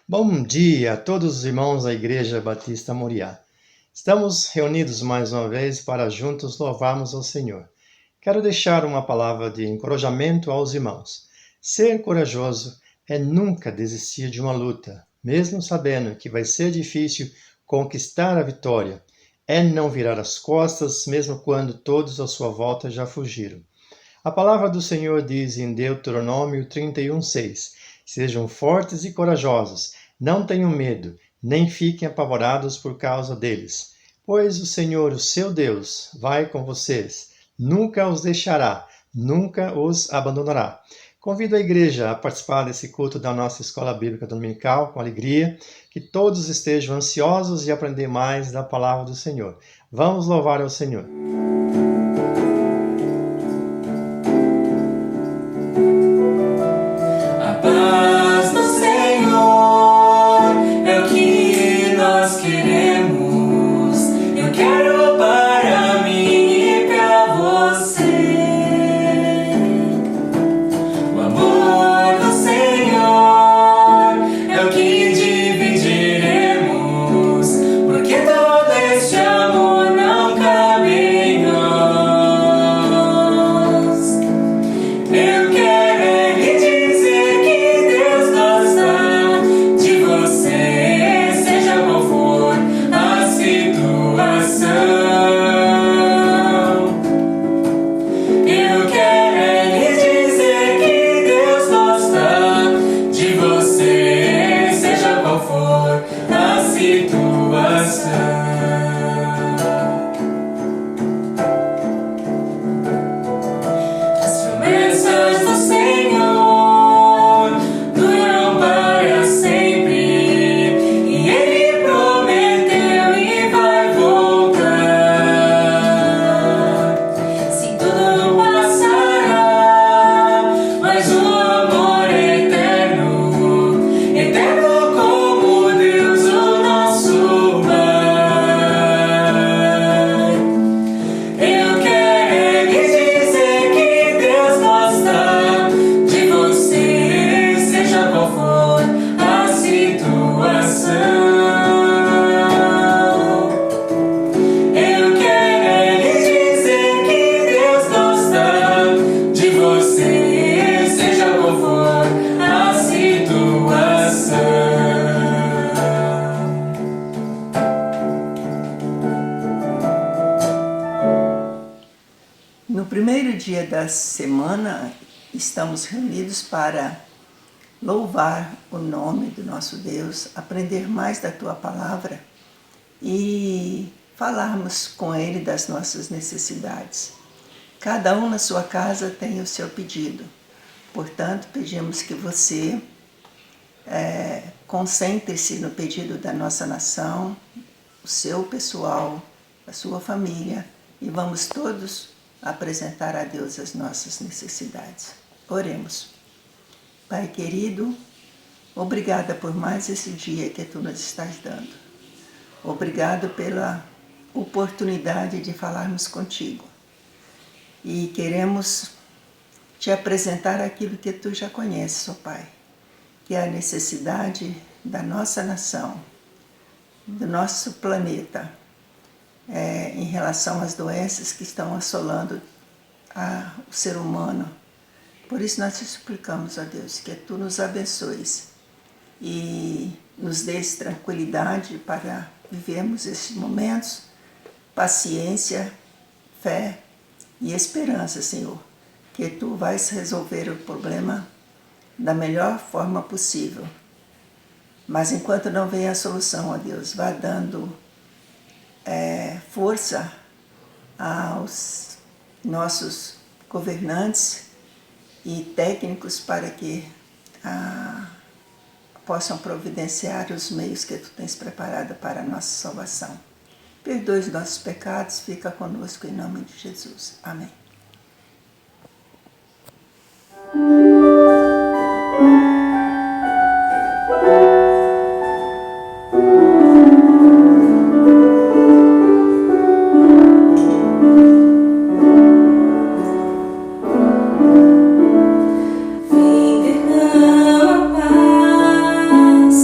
Bom dia a todos os irmãos da Igreja Batista Moriá. Estamos reunidos mais uma vez para juntos louvarmos ao Senhor. Quero deixar uma palavra de encorajamento aos irmãos. Ser corajoso é nunca desistir de uma luta, mesmo sabendo que vai ser difícil conquistar a vitória. É não virar as costas, mesmo quando todos à sua volta já fugiram. A palavra do Senhor diz em Deuteronômio 31:6: Sejam fortes e corajosos, não tenham medo, nem fiquem apavorados por causa deles. Pois o Senhor, o seu Deus, vai com vocês, nunca os deixará, nunca os abandonará. Convido a igreja a participar desse culto da nossa Escola Bíblica Dominical com alegria, que todos estejam ansiosos de aprender mais da palavra do Senhor. Vamos louvar ao Senhor. No primeiro dia da semana, estamos reunidos para louvar o nome do nosso Deus, aprender mais da Tua Palavra e falarmos com Ele das nossas necessidades. Cada um na sua casa tem o seu pedido. Portanto, pedimos que você concentre-se no pedido da nossa nação, o seu pessoal, a sua família, e vamos todos apresentar a Deus as nossas necessidades. Oremos. Pai querido, obrigada por mais esse dia que Tu nos estás dando. Obrigado pela oportunidade de falarmos contigo. E queremos Te apresentar aquilo que Tu já conheces, ó Pai, que é a necessidade da nossa nação, do nosso planeta, em relação às doenças que estão assolando o ser humano. Por isso nós te suplicamos, ó Deus, que Tu nos abençoes e nos dês tranquilidade para vivermos esses momentos, paciência, fé e esperança, Senhor, que Tu vais resolver o problema da melhor forma possível. Mas enquanto não vem a solução, ó Deus, vá dando força aos nossos governantes e técnicos para que possam providenciar os meios que Tu tens preparado para a nossa salvação. Perdoe os nossos pecados, fica conosco em nome de Jesus. Amém. Vem derrama paz.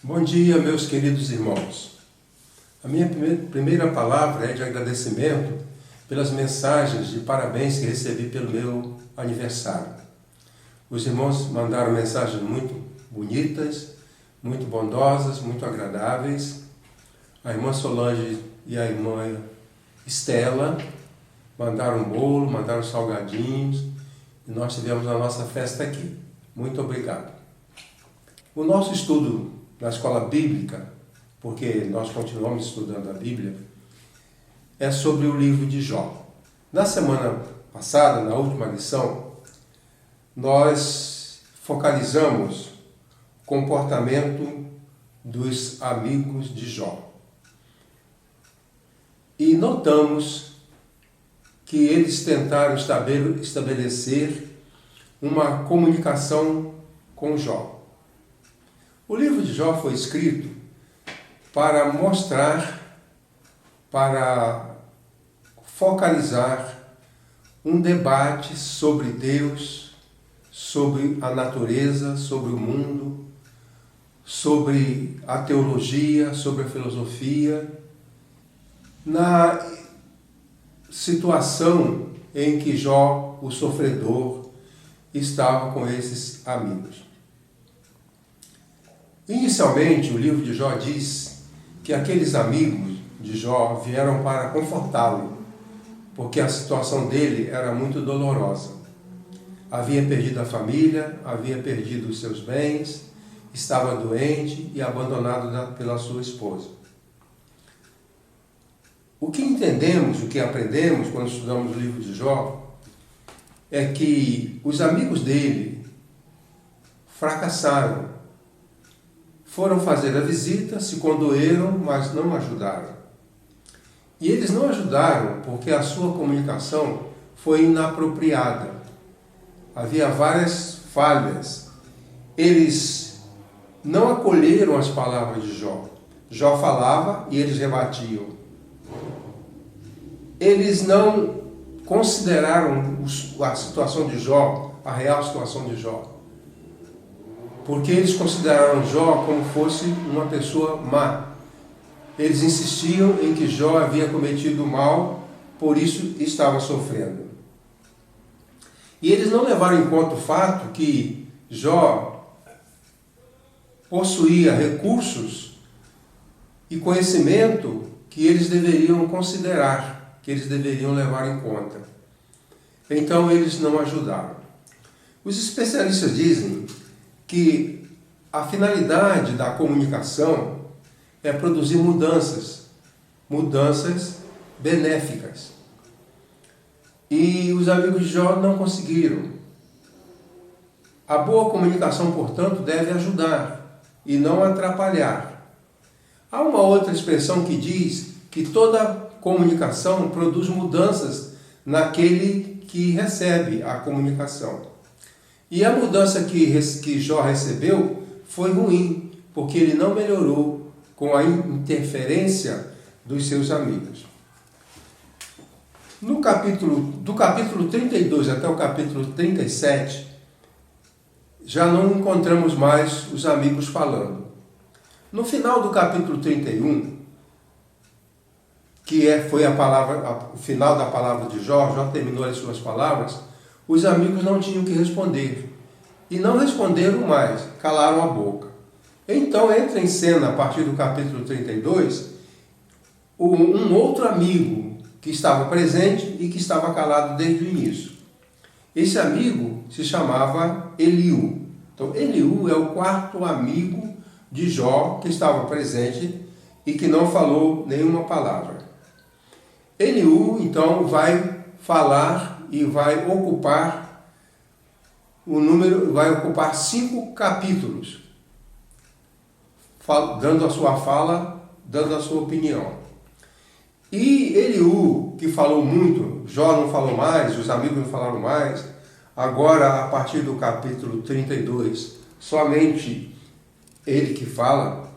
Bom dia, meus queridos irmãos. A minha primeira palavra é de agradecimento pelas mensagens de parabéns que recebi pelo meu aniversário. Os irmãos mandaram mensagens muito bonitas, muito bondosas, muito agradáveis. A irmã Solange e a irmã Estela mandaram um bolo, mandaram salgadinhos e nós tivemos a nossa festa aqui. Muito obrigado. O nosso estudo na escola bíblica, porque nós continuamos estudando a Bíblia, é sobre o livro de Jó. Na semana passada, na última lição, nós focalizamos o comportamento dos amigos de Jó. E notamos que eles tentaram estabelecer uma comunicação com Jó. O livro de Jó foi escrito para mostrar, para focalizar um debate sobre Deus, sobre a natureza, sobre o mundo, sobre a teologia, sobre a filosofia, na situação em que Jó, o sofredor, estava com esses amigos. Inicialmente, o livro de Jó diz que aqueles amigos de Jó vieram para confortá-lo, porque a situação dele era muito dolorosa. Havia perdido a família, havia perdido os seus bens, estava doente e abandonado pela sua esposa. O que entendemos, o que aprendemos quando estudamos o livro de Jó, é que os amigos dele fracassaram. Foram fazer a visita, se condoeram, mas não ajudaram. E eles não ajudaram porque a sua comunicação foi inapropriada. Havia várias falhas. Eles não acolheram as palavras de Jó. Jó falava e eles rebatiam. Eles não consideraram a situação de Jó, a real situação de Jó. Porque eles consideraram Jó como fosse uma pessoa má. Eles insistiam em que Jó havia cometido mal, por isso estava sofrendo. E eles não levaram em conta o fato que Jó possuía recursos e conhecimento que eles deveriam considerar, que eles deveriam levar em conta. Então eles não ajudaram. Os especialistas dizem que a finalidade da comunicação é produzir mudanças benéficas. E os amigos de Jó não conseguiram. A boa comunicação, portanto, deve ajudar e não atrapalhar. Há uma outra expressão que diz que toda comunicação produz mudanças naquele que recebe a comunicação. E a mudança que Jó recebeu foi ruim, porque ele não melhorou com a interferência dos seus amigos. Do capítulo 32 até o capítulo 37, já não encontramos mais os amigos falando. No final do capítulo 31, foi o final da palavra de Jó, Jó terminou as suas palavras, os amigos não tinham o que responder. E não responderam mais, calaram a boca. Então entra em cena, a partir do capítulo 32, um outro amigo que estava presente e que estava calado desde o início. Esse amigo se chamava Eliú. Então, Eliú é o quarto amigo de Jó que estava presente e que não falou nenhuma palavra. Eliú, então, vai falar e vai ocupar vai ocupar 5 capítulos, dando a sua fala, dando a sua opinião. E Eliú, que falou muito, Jó não falou mais, os amigos não falaram mais, agora a partir do capítulo 32, somente ele que fala,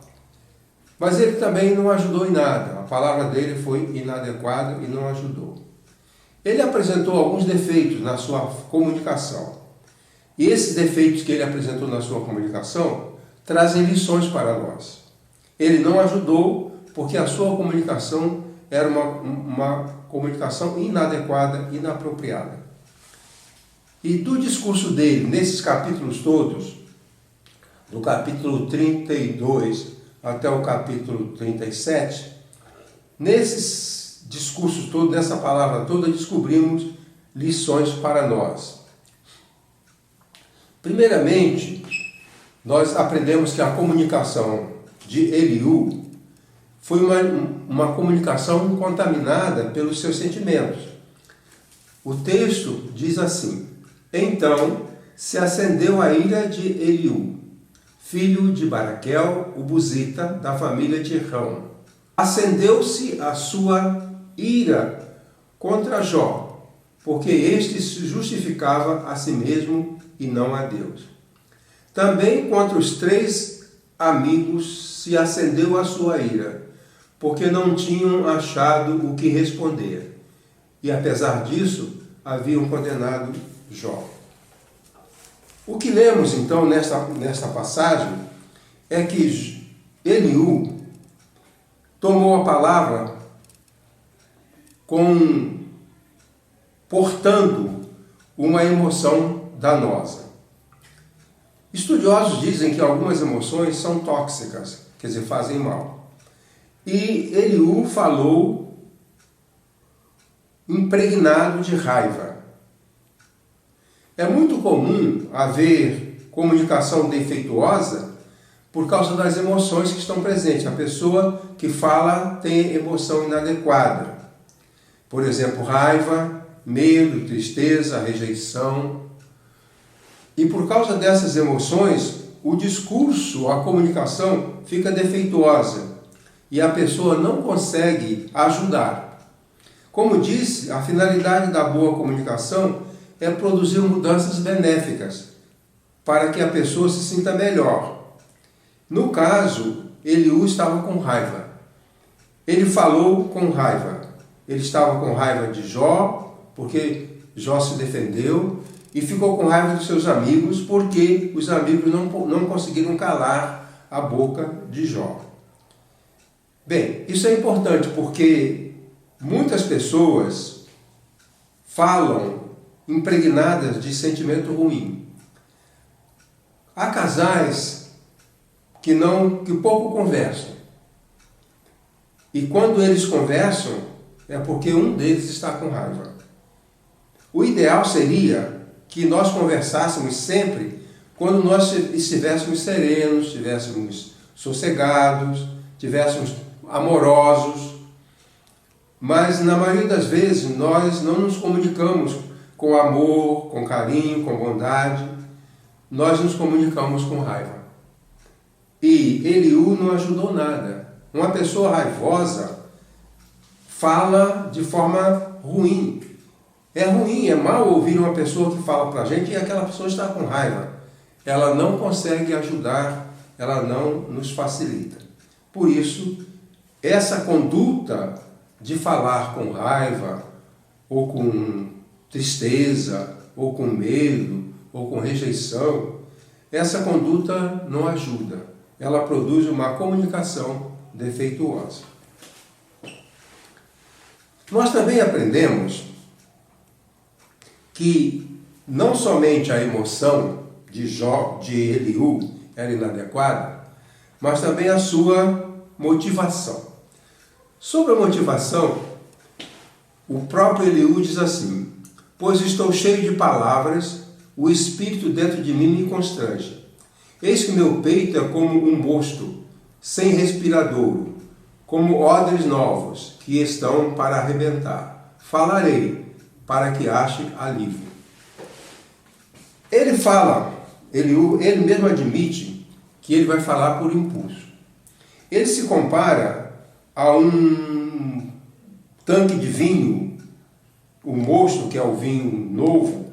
mas ele também não ajudou em nada, a palavra dele foi inadequada e não ajudou. Ele apresentou alguns defeitos na sua comunicação, e esses defeitos que ele apresentou na sua comunicação trazem lições para nós. Ele não ajudou porque a sua comunicação era uma comunicação inadequada, inapropriada. E do discurso dele, nesses capítulos todos, do capítulo 32 até o capítulo 37, nesses discursos todos, nessa palavra toda, descobrimos lições para nós. Primeiramente, nós aprendemos que a comunicação de Eliú foi uma comunicação contaminada pelos seus sentimentos. O texto diz assim: então se acendeu a ira de Eliú, filho de Baraquel, o buzita, da família de Rão. Acendeu-se a sua ira contra Jó, porque este se justificava a si mesmo e não a Deus. Também contra os 3 amigos se acendeu a sua ira, porque não tinham achado o que responder. E apesar disso, haviam condenado Jó. O que lemos então nesta passagem é que Eliú tomou a palavra portando uma emoção danosa. Estudiosos dizem que algumas emoções são tóxicas, quer dizer, fazem mal. E Eliú falou impregnado de raiva. É muito comum haver comunicação defeituosa por causa das emoções que estão presentes. A pessoa que fala tem emoção inadequada. Por exemplo, raiva, medo, tristeza, rejeição. E por causa dessas emoções, o discurso, a comunicação fica defeituosa e a pessoa não consegue ajudar. Como disse, a finalidade da boa comunicação é produzir mudanças benéficas para que a pessoa se sinta melhor. No caso, Eliú estava com raiva. Ele falou com raiva. Ele estava com raiva de Jó, porque Jó se defendeu, e ficou com raiva dos seus amigos, porque os amigos não conseguiram calar a boca de Jó. Bem, isso é importante porque muitas pessoas falam impregnadas de sentimento ruim. Há casais que pouco conversam. E quando eles conversam, é porque um deles está com raiva. O ideal seria que nós conversássemos sempre quando nós estivéssemos serenos, estivéssemos sossegados, estivéssemos amorosos. Mas, na maioria das vezes, nós não nos comunicamos com amor, com carinho, com bondade. Nós nos comunicamos com raiva. E Eliú não ajudou nada. Uma pessoa raivosa fala de forma ruim. É ruim, é mal ouvir uma pessoa que fala para a gente e aquela pessoa está com raiva. Ela não consegue ajudar, ela não nos facilita. Por isso, essa conduta de falar com raiva, ou com tristeza, ou com medo, ou com rejeição, essa conduta não ajuda. ela produz uma comunicação defeituosa. Nós também aprendemos que não somente a emoção de Eliú era inadequada, mas também a sua motivação. Sobre a motivação, o próprio Eliú diz assim: pois estou cheio de palavras, o espírito dentro de mim me constrange. Eis que meu peito é como um mosto, sem respiradouro, como odres novos, que estão para arrebentar. Falarei, para que ache alívio. Ele fala, ele mesmo admite que ele vai falar por impulso. Ele se compara a um tanque de vinho, o mosto, que é o vinho novo,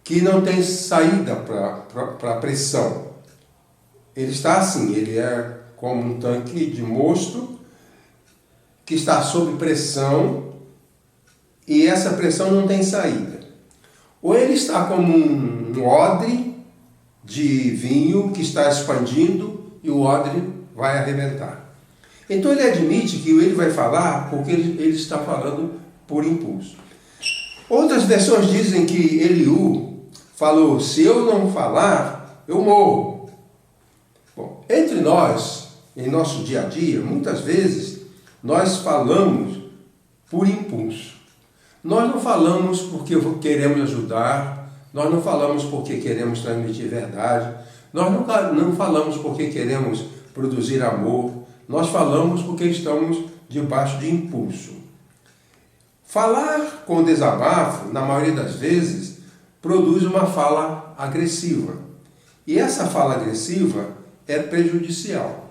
que não tem saída para a pressão. Ele está assim, ele é como um tanque de mosto que está sob pressão e essa pressão não tem saída. Ou ele está como um odre de vinho que está expandindo e o odre vai arrebentar. Então ele admite que ele vai falar porque ele está falando por impulso. Outras versões dizem que Eliú falou: se eu não falar, eu morro. Bom, entre nós, em nosso dia a dia, muitas vezes nós falamos por impulso. Nós não falamos porque queremos ajudar, nós não falamos porque queremos transmitir verdade, nós não falamos porque queremos produzir amor, nós falamos porque estamos debaixo de impulso. Falar com desabafo, na maioria das vezes, produz uma fala agressiva. E essa fala agressiva é prejudicial.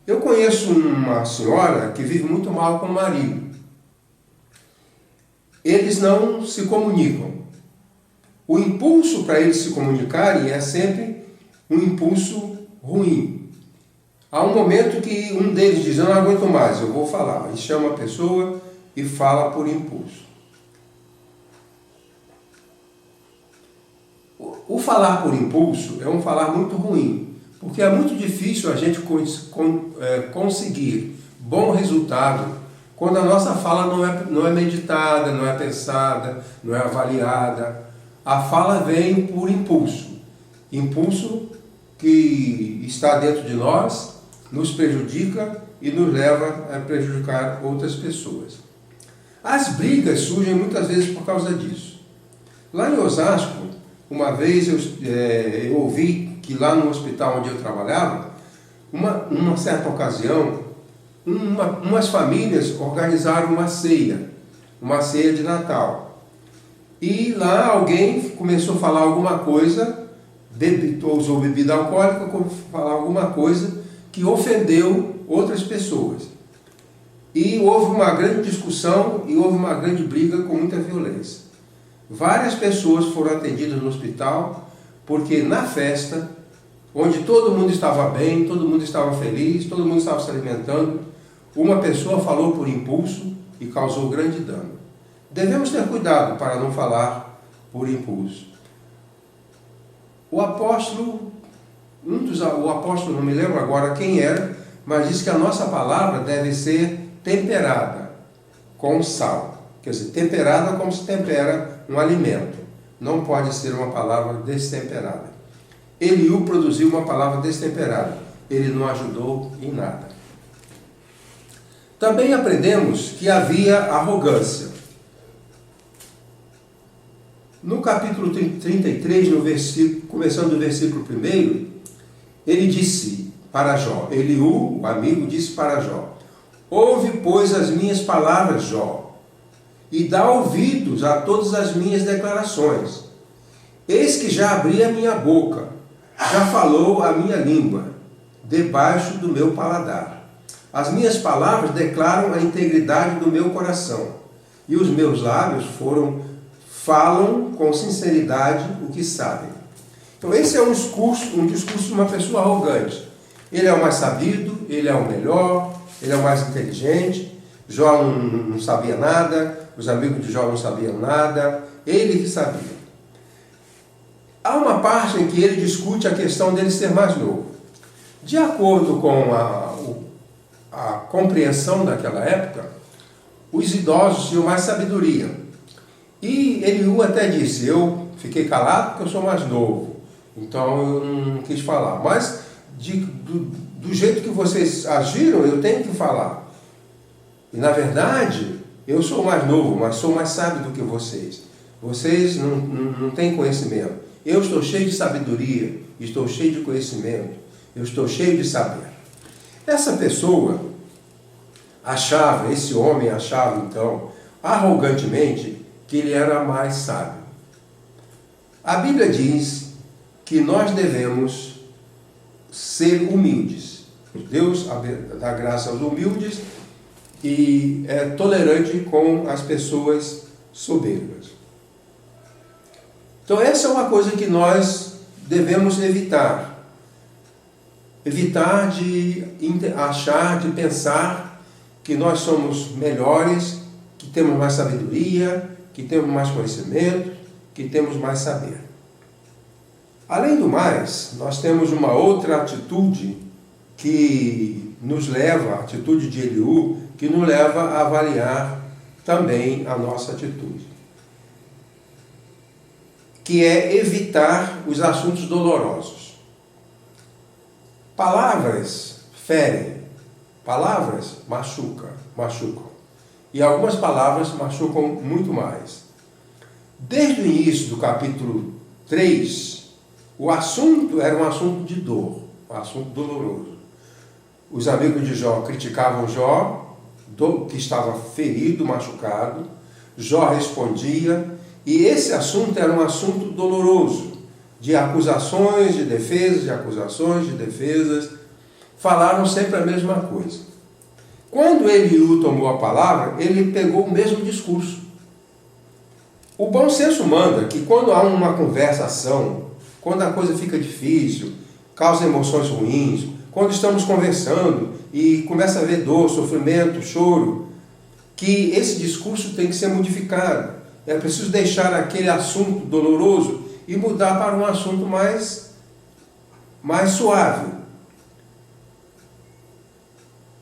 Eu conheço uma senhora que vive muito mal com o marido. Eles não se comunicam. O impulso para eles se comunicarem é sempre um impulso ruim. Há um momento que um deles diz: eu não aguento mais, eu vou falar. E chama a pessoa e fala por impulso. O falar por impulso é um falar muito ruim, porque é muito difícil a gente conseguir bom resultado quando a nossa fala não é meditada, não é pensada, não é avaliada. A fala vem por impulso. Impulso que está dentro de nós, nos prejudica e nos leva a prejudicar outras pessoas. As brigas surgem muitas vezes por causa disso. Lá em Osasco, uma vez eu ouvi que lá no hospital onde eu trabalhava, uma certa ocasião, umas famílias organizaram uma ceia de Natal. E lá alguém começou a falar alguma coisa, usou bebida alcoólica, falar alguma coisa que ofendeu outras pessoas. E houve uma grande discussão e houve uma grande briga com muita violência. Várias pessoas foram atendidas no hospital porque na festa, onde todo mundo estava bem, todo mundo estava feliz, todo mundo estava se alimentando, uma pessoa falou por impulso e causou grande dano. Devemos ter cuidado para não falar por impulso. O apóstolo, não me lembro agora quem era, mas disse que a nossa palavra deve ser temperada com sal. Quer dizer, temperada como se tempera um alimento. Não pode ser uma palavra destemperada. Eliú produziu uma palavra destemperada. Ele não ajudou em nada. Também aprendemos que havia arrogância. No capítulo 33, começando do versículo 1, ele disse para Jó, Eliú, o amigo, disse para Jó: ouve, pois, as minhas palavras, Jó, e dá ouvidos a todas as minhas declarações. Eis que já abri a minha boca, já falou a minha língua, debaixo do meu paladar. As minhas palavras declaram a integridade do meu coração, e os meus lábios falam com sinceridade o que sabem. Então esse é um discurso de uma pessoa arrogante. Ele é o mais sabido, ele é o melhor, ele é o mais inteligente. Jó não sabia nada, os amigos de Jó não sabiam nada, ele que sabia. Há uma parte em que ele discute a questão dele ser mais novo. De acordo com a compreensão daquela época, os idosos tinham mais sabedoria. E Eliú até disse, eu fiquei calado porque eu sou mais novo, então eu não quis falar. Mas do jeito que vocês agiram, eu tenho que falar. E na verdade, eu sou mais novo, mas sou mais sábio do que vocês. Vocês não têm conhecimento. Eu estou cheio de sabedoria, estou cheio de conhecimento, eu estou cheio de saber. Essa pessoa achava, esse homem achava então, arrogantemente, que ele era mais sábio. A Bíblia diz que nós devemos ser humildes. Deus dá graça aos humildes e é tolerante com as pessoas soberbas. Então essa é uma coisa que nós devemos evitar. Evitar de achar, de pensar que nós somos melhores, que temos mais sabedoria, que temos mais conhecimento, que temos mais saber. Além do mais, nós temos uma outra atitude que nos leva, a atitude de Eliú, que nos leva a avaliar também a nossa atitude, que é evitar os assuntos dolorosos. Palavras ferem, palavras machucam. E algumas palavras machucam muito mais. Desde o início do capítulo 3, o assunto era um assunto de dor, um assunto doloroso. Os amigos de Jó criticavam Jó, que estava ferido, machucado. Jó respondia, e esse assunto era um assunto doloroso, de acusações, de defesas, de acusações, de defesas. Falaram sempre a mesma coisa. Quando Eliú tomou a palavra, ele pegou o mesmo discurso. O bom senso manda que quando há uma conversação, quando a coisa fica difícil, causa emoções ruins, quando estamos conversando e começa a haver dor, sofrimento, choro, que esse discurso tem que ser modificado. É preciso deixar aquele assunto doloroso e mudar para um assunto mais suave.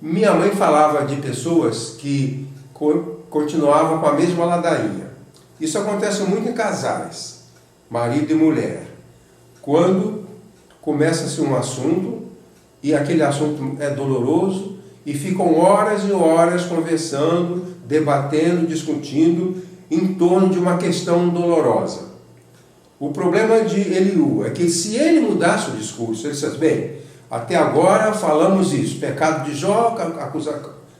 Minha mãe falava de pessoas que continuavam com a mesma ladainha. Isso acontece muito em casais, marido e mulher. Quando começa-se um assunto e aquele assunto é doloroso e ficam horas e horas conversando, debatendo, discutindo em torno de uma questão dolorosa. O problema de Eliú é que se ele mudasse o discurso, ele dissesse, bem, até agora falamos isso, pecado de Jó,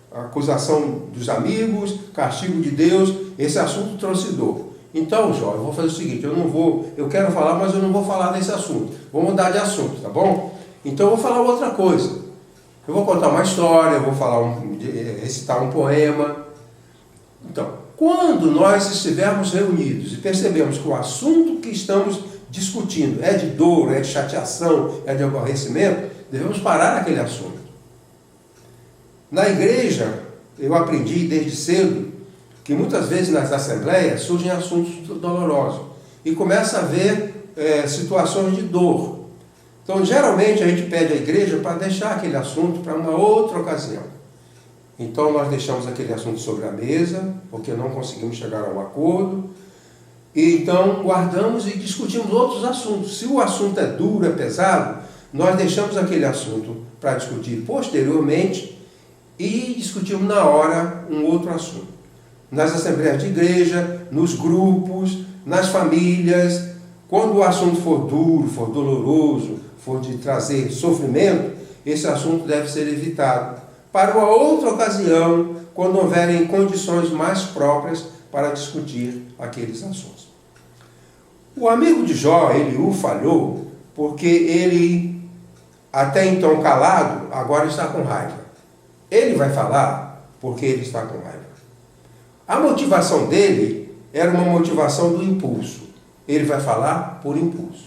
acusação dos amigos, castigo de Deus, esse assunto trouxe dor. Então, Jó, eu vou fazer o seguinte, eu quero falar, mas eu não vou falar desse assunto. Vou mudar de assunto, tá bom? Então eu vou falar outra coisa. Eu vou contar uma história, eu vou recitar um poema. Então, quando nós estivermos reunidos e percebemos que o assunto que estamos discutindo é de dor, é de chateação, é de aborrecimento, devemos parar aquele assunto. Na igreja, eu aprendi desde cedo que muitas vezes nas assembleias surgem assuntos dolorosos e começa a haver situações de dor. Então, geralmente, a gente pede à igreja para deixar aquele assunto para uma outra ocasião. Então, nós deixamos aquele assunto sobre a mesa, porque não conseguimos chegar a um acordo. E então, guardamos e discutimos outros assuntos. Se o assunto é duro, é pesado, nós deixamos aquele assunto para discutir posteriormente e discutimos na hora um outro assunto. Nas assembleias de igreja, nos grupos, nas famílias, quando o assunto for duro, for doloroso, for de trazer sofrimento, esse assunto deve ser evitado para uma outra ocasião, quando houverem condições mais próprias para discutir aqueles assuntos. O amigo de Jó, Eliú, falhou porque ele, até então calado, agora está com raiva. Ele vai falar porque ele está com raiva. A motivação dele era uma motivação do impulso. Ele vai falar por impulso.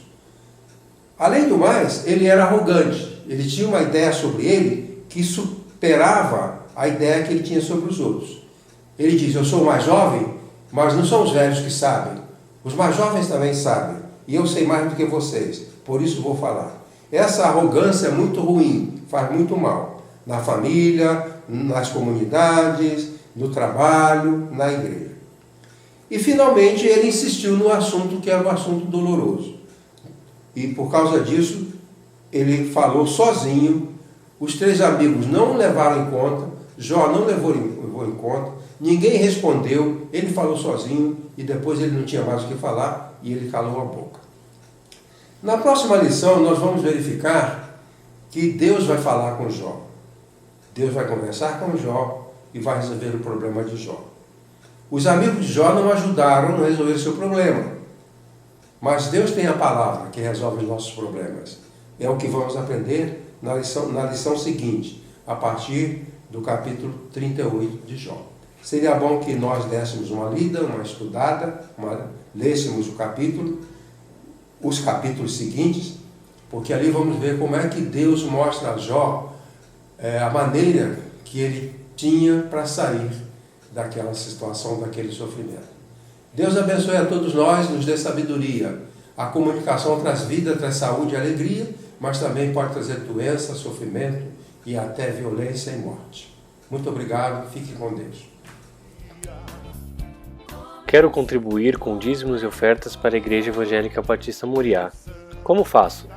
Além do mais, ele era arrogante. Ele tinha uma ideia sobre ele que superava a ideia que ele tinha sobre os outros. Ele diz, eu sou mais jovem, mas não são os velhos que sabem. Os mais jovens também sabem. E eu sei mais do que vocês. Por isso vou falar. Essa arrogância é muito ruim, faz muito mal. Na família, nas comunidades, no trabalho, na igreja. E finalmente ele insistiu no assunto que era um assunto doloroso. E por causa disso, ele falou sozinho. Os 3 amigos não levaram em conta, Jó não levou em conta, ninguém respondeu, ele falou sozinho e depois ele não tinha mais o que falar e ele calou a boca. Na próxima lição nós vamos verificar que Deus vai falar com Jó. Deus vai conversar com Jó e vai resolver o problema de Jó. Os amigos de Jó não ajudaram a resolver o seu problema, mas Deus tem a palavra que resolve os nossos problemas. É o que vamos aprender na lição seguinte, a partir do capítulo 38 de Jó. Seria bom que nós dessemos uma lida, uma estudada, lêssemos os capítulos seguintes, porque ali vamos ver como é que Deus mostra a Jó a maneira que ele tinha para sair daquela situação, daquele sofrimento. Deus abençoe a todos nós, nos dê sabedoria. A comunicação traz vida, traz saúde e alegria, mas também pode trazer doença, sofrimento e até violência e morte. Muito obrigado, fique com Deus. Quero contribuir com dízimos e ofertas para a Igreja Evangélica Batista Moriá. Como faço?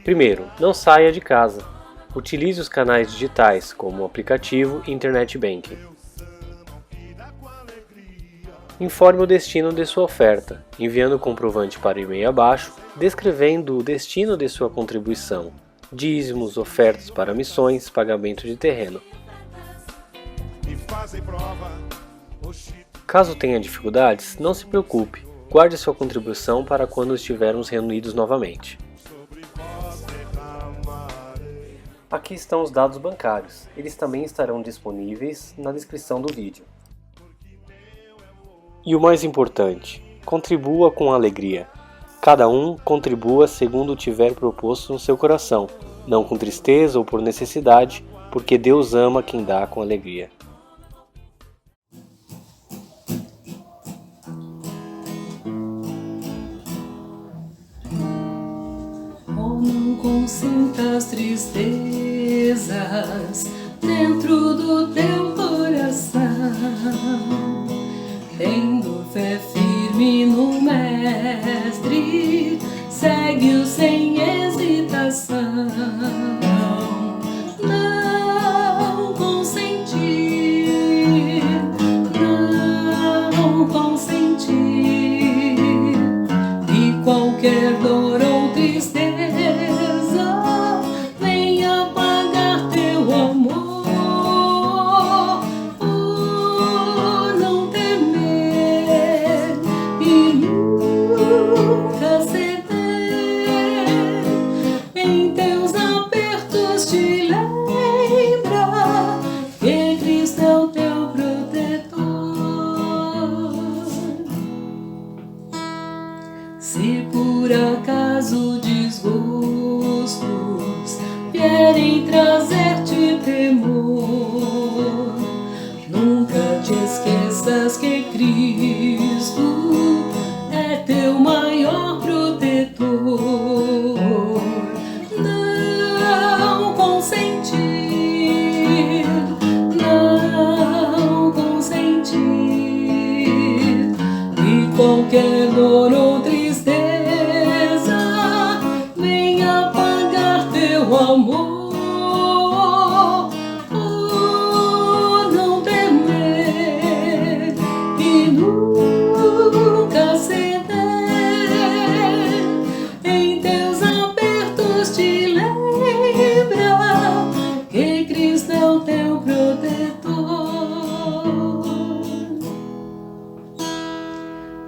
Primeiro, não saia de casa. Utilize os canais digitais, como o aplicativo e Internet Banking. Informe o destino de sua oferta, enviando o comprovante para o e-mail abaixo, descrevendo o destino de sua contribuição, dízimos, ofertas para missões, pagamento de terreno. Caso tenha dificuldades, não se preocupe, guarde sua contribuição para quando estivermos reunidos novamente. Aqui estão os dados bancários, eles também estarão disponíveis na descrição do vídeo. E o mais importante, contribua com alegria. Cada um contribua segundo tiver proposto no seu coração, não com tristeza ou por necessidade, porque Deus ama quem dá com alegria. Não consintas tristezas dentro do teu coração, tendo fé firme no Mestre, segue-o sem hesitação. Não consentir, não consentir que qualquer dor ou tristeza venha apagar teu amor. Não temer e nunca ceder. Em teus apertos te lembra que Cristo é o teu protetor. Se por acaso desgostos vierem trazer-te temor, nunca te esqueças que Cristo é teu maior protetor. Não consentir, não consentir que qualquer dor ou tristeza venha apagar teu amor. Não temer e nunca ceder. Em teus apertos te lembra que Cristo é o teu protetor.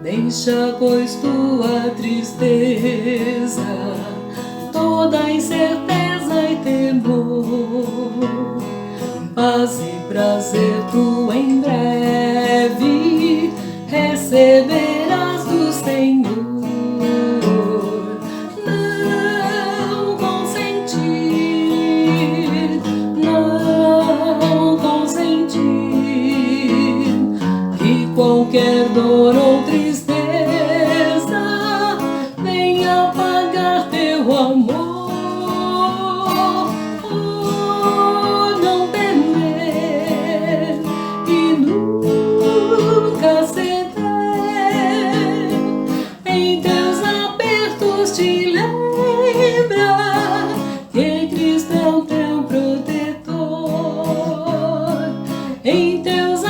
Deixa, pois, tua tristeza, toda incerteza e temor, paz e prazer tu em breve receberás do Senhor. Não consentir, não consentir que qualquer dor ou tristeza venha apagar teu amor. em teus